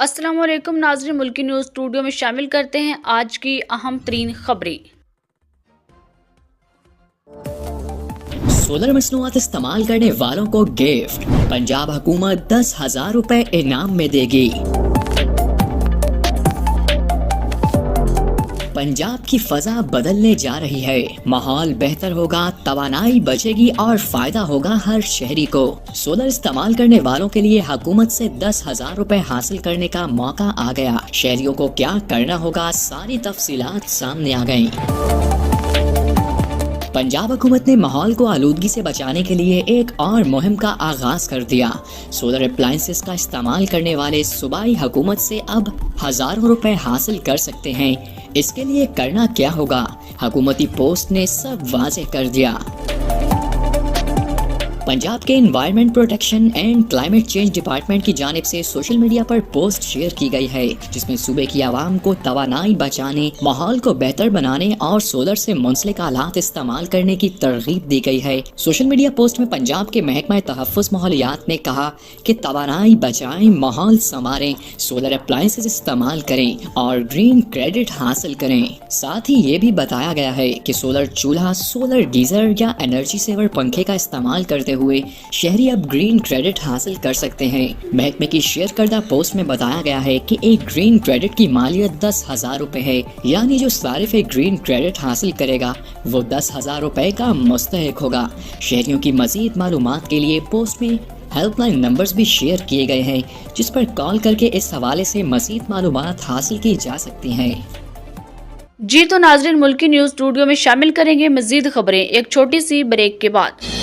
अस्सलाम वालेकुम नाज़रीन, मुल्की न्यूज़ स्टूडियो में शामिल करते हैं आज की अहम तरीन खबरें। सोलर मसनूआत इस्तेमाल करने वालों को गिफ्ट, पंजाब हुकूमत 10,000 रुपए इनाम में देगी। पंजाब की फजा बदलने जा रही है, माहौल बेहतर होगा, तवानाई बचेगी और फायदा होगा हर शहरी को। सोलर इस्तेमाल करने वालों के लिए हुकूमत से 10,000 रुपए हासिल करने का मौका आ गया। शहरियों को क्या करना होगा, सारी तफसीलात सामने आ गयी। पंजाब हुकूमत ने माहौल को आलूदगी से बचाने के लिए एक और मुहिम का आगाज कर दिया। सोलर अप्लायंसेस का इस्तेमाल करने वाले सूबाई हुकूमत से अब हजारों रुपए हासिल कर सकते हैं। इसके लिए करना क्या होगा, हुकूमती पोस्ट ने सब वाज़ेह कर दिया। पंजाब के environment protection and climate change department की जानिब से सोशल मीडिया पर पोस्ट शेयर की गई है, जिसमें सूबे की आवाम को तवानाई बचाने, माहौल को बेहतर बनाने और सोलर से मुंसलिक आलात इस्तेमाल करने की तरगीब दी गई है। सोशल मीडिया पोस्ट में पंजाब के महकमा तहफ़्फ़ुज़ माहौलियात ने कहा कि तवानाई बचाएं, माहौल संवारें, सोलर अप्लायंसेस इस्तेमाल करें और ग्रीन क्रेडिट हासिल करें। साथ ही ये भी बताया गया है कि सोलर चूल्हा, सोलर गीजर या एनर्जी सेवर पंखे का इस्तेमाल करते हुए शहरी अब ग्रीन क्रेडिट हासिल कर सकते हैं। महकमे की शेयर करदा पोस्ट में बताया गया है कि एक ग्रीन क्रेडिट की मालियत 10,000 रुपए है, यानी जो सारिफ ग्रीन क्रेडिट हासिल करेगा वो 10,000 रुपए का मुस्तहिक होगा। शहरियों की मजीद मालूमात के लिए पोस्ट में हेल्पलाइन नंबर्स भी शेयर किए गए हैं, जिस पर कॉल करके इस हवाले से मजीद मालूमात हासिल की जा सकती हैं। जी तो नाज़रीन, मुल्की न्यूज़ स्टूडियो में शामिल करेंगे मजीद खबरें एक छोटी सी ब्रेक के बाद।